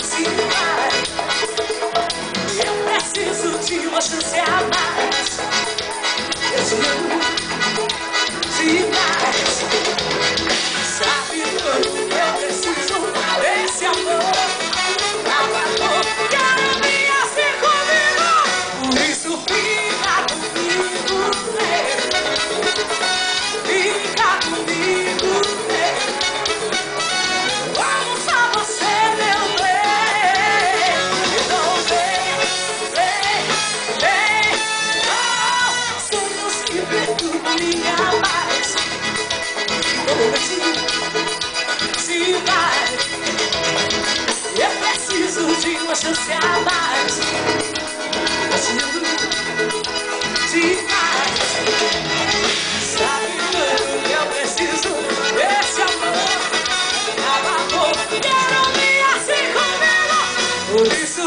se vai. Eu preciso de uma chance a mais. Eu te amo demais. Sabe quando eu preciso desse amor? Amor, quero me assim comigo. Por isso fica comigo, fica comigo, vamos só você, meu bem. Então vem, oh, sonhos que perturbam minha paz. Se vai, eu preciso de uma chance a mais. Eu te amo demais. Sabe quando eu preciso desse amor? Amor, quero me assim comigo. Por isso